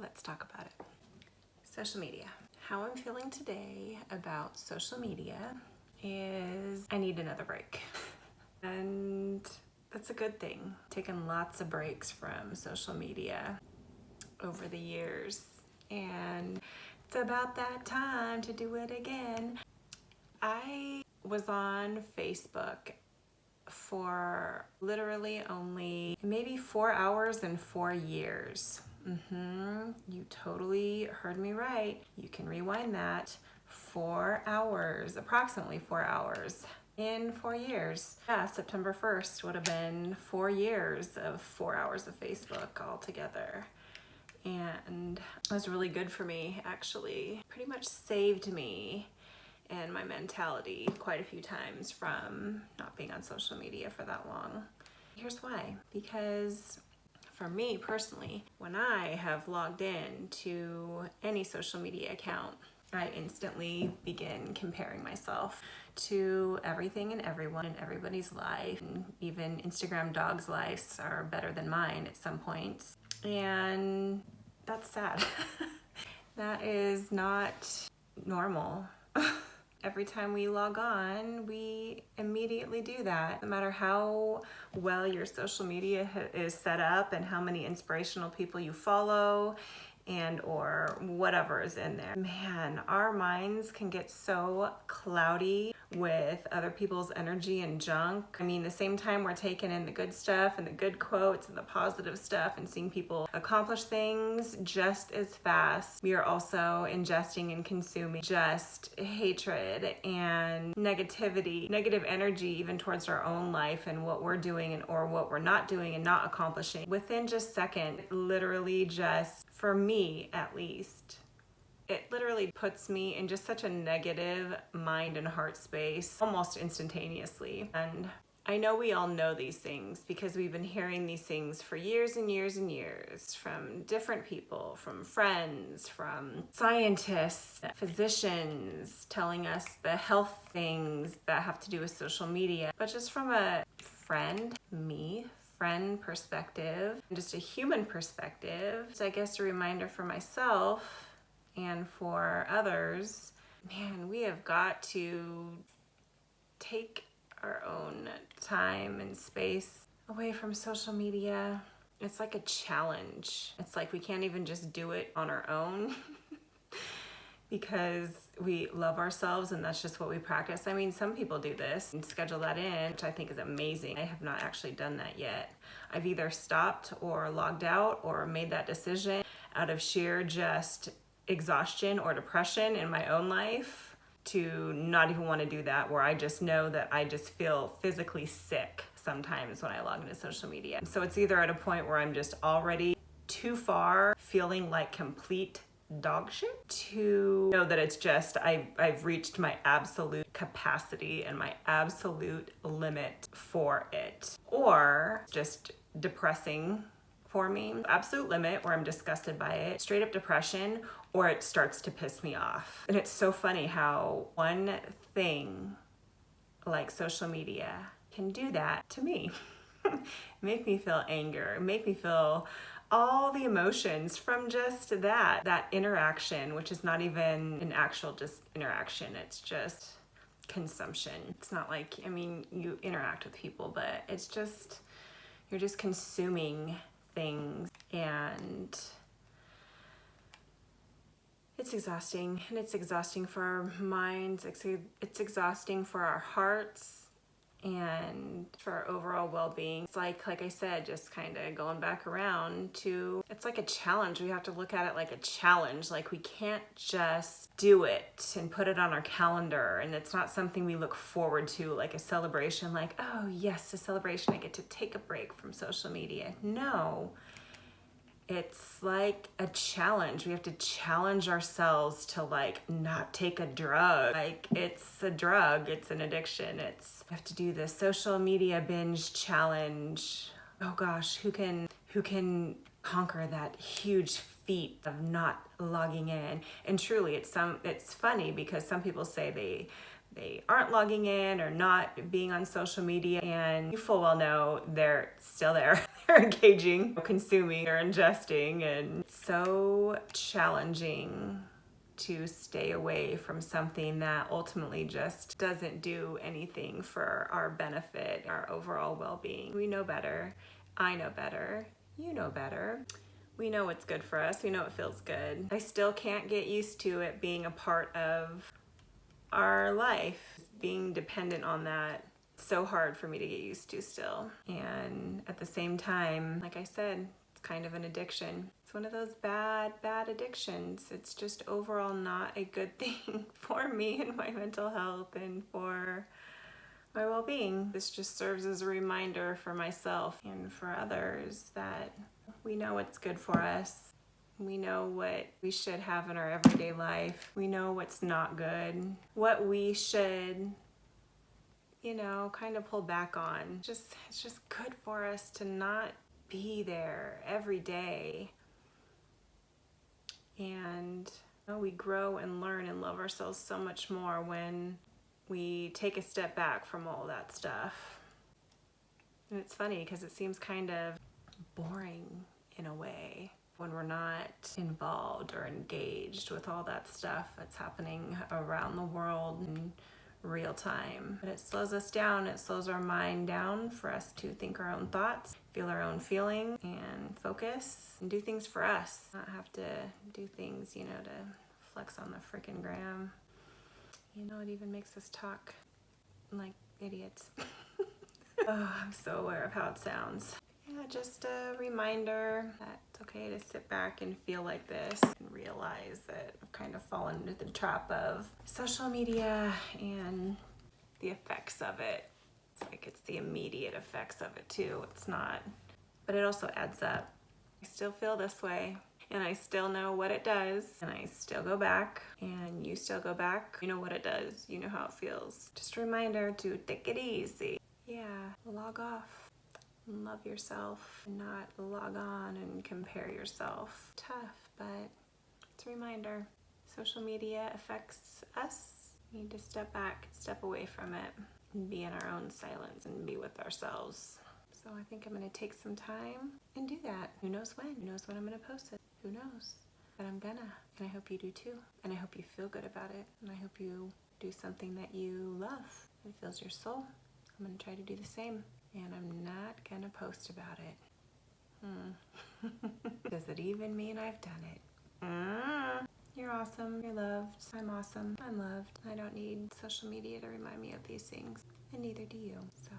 let's talk about it. Social media. How I'm feeling today about social media is I need another break. And that's a good thing. Taken lots of breaks from social media over the years, and it's about that time to do it again. I was on Facebook for literally only maybe 4 hours in 4 years. You totally heard me right. You can rewind that. 4 hours, approximately 4 hours in 4 years. Yeah, September 1st would have been 4 years of 4 hours of Facebook altogether. And it was really good for me, actually. Pretty much saved me and my mentality quite a few times from not being on social media for that long. Here's why. Because for me personally, when I have logged in to any social media account, I instantly begin comparing myself to everything and everyone in everybody's life. And even Instagram dogs' lives are better than mine at some points. And that's sad. That is not normal. Every time we log on, we immediately do that. No matter how well your social media is set up and how many inspirational people you follow and or whatever is in there. Man, our minds can get so cloudy with other people's energy and junk. I mean, the same time we're taking in the good stuff and the good quotes and the positive stuff and seeing people accomplish things just as fast, we are also ingesting and consuming just hatred and negativity, negative energy even towards our own life and what we're doing and or what we're not doing and not accomplishing. Within just seconds, literally just, for me at least, it literally puts me in just such a negative mind and heart space almost instantaneously. And I know we all know these things because we've been hearing these things for years and years and years from different people, from friends, from scientists, physicians telling us the health things that have to do with social media. But just from a friend perspective, just a human perspective, so I guess a reminder for myself and for others, man, we have got to take our own time and space away from social media. It's like a challenge. It's like we can't even just do it on our own because we love ourselves and that's just what we practice. I mean, some people do this and schedule that in, which I think is amazing. I have not actually done that yet. I've either stopped or logged out or made that decision out of sheer just exhaustion or depression in my own life to not even want to do that, where I just know that I just feel physically sick sometimes when I log into social media. So it's either at a point where I'm just already too far, feeling like complete dog shit, to know that it's just I've reached my absolute capacity and my absolute limit for it, or just depressing for me, absolute limit where I'm disgusted by it, straight up depression, or it starts to piss me off. And it's so funny how one thing like social media can do that to me. Make me feel anger, make me feel all the emotions from just that interaction, which is not even an actual just interaction, it's just consumption. It's not like, I mean, you interact with people, but it's just, you're just consuming things, and it's exhausting. And it's exhausting for our minds, it's exhausting for our hearts and for our overall well-being. It's like I said, just kind of going back around to, it's like a challenge. We have to look at it like a challenge. Like we can't just do it and put it on our calendar, and it's not something we look forward to, like a celebration, like, oh yes, a celebration, I get to take a break from social media. No, it's like a challenge. We have to challenge ourselves to like not take a drug. Like it's a drug, it's an addiction. We have to do the social media binge challenge. Oh gosh, who can conquer that huge feat of not logging in? And truly it's funny because some people say they aren't logging in or not being on social media, and you full well know they're still there. They're engaging, consuming, they're ingesting, and it's so challenging to stay away from something that ultimately just doesn't do anything for our benefit, our overall well-being. We know better. I know better. You know better. We know what's good for us. We know it feels good. I still can't get used to it being a part of our life, being dependent on that. It's so hard for me to get used to still. And at the same time, like I said, it's kind of an addiction. It's one of those bad addictions. It's just overall not a good thing for me and my mental health and for my well-being. This just serves as a reminder for myself and for others that we know what's good for us. We know what we should have in our everyday life. We know what's not good. What we should, kind of pull back on. It's just good for us to not be there every day. And we grow and learn and love ourselves so much more when we take a step back from all that stuff. And it's funny because it seems kind of boring in a way when we're not involved or engaged with all that stuff that's happening around the world in real time. But it slows us down, it slows our mind down for us to think our own thoughts, feel our own feeling, and focus and do things for us. Not have to do things, to flex on the freaking gram. It even makes us talk like idiots. Oh, I'm so aware of how it sounds. Yeah, just a reminder that it's okay to sit back and feel like this and realize that I've kind of fallen into the trap of social media and the effects of it. It's the immediate effects of it too. It's not, but it also adds up. I still feel this way and I still know what it does and I still go back and you still go back. You know what it does. You know how it feels. Just a reminder to take it easy. Yeah, log off. Love yourself and not log on and compare yourself. Tough, but it's a reminder. Social media affects us. We need to step back, step away from it, and be in our own silence and be with ourselves. So I think I'm going to take some time and do that. Who knows when? Who knows when I'm going to post it? Who knows? But I'm gonna. And I hope you do too. And I hope you feel good about it. And I hope you do something that you love. It fills your soul. I'm going to try to do the same. And I'm not gonna post about it. Does it even mean I've done it? You're awesome. You're loved. I'm awesome. I'm loved. I don't need social media to remind me of these things. And neither do you. So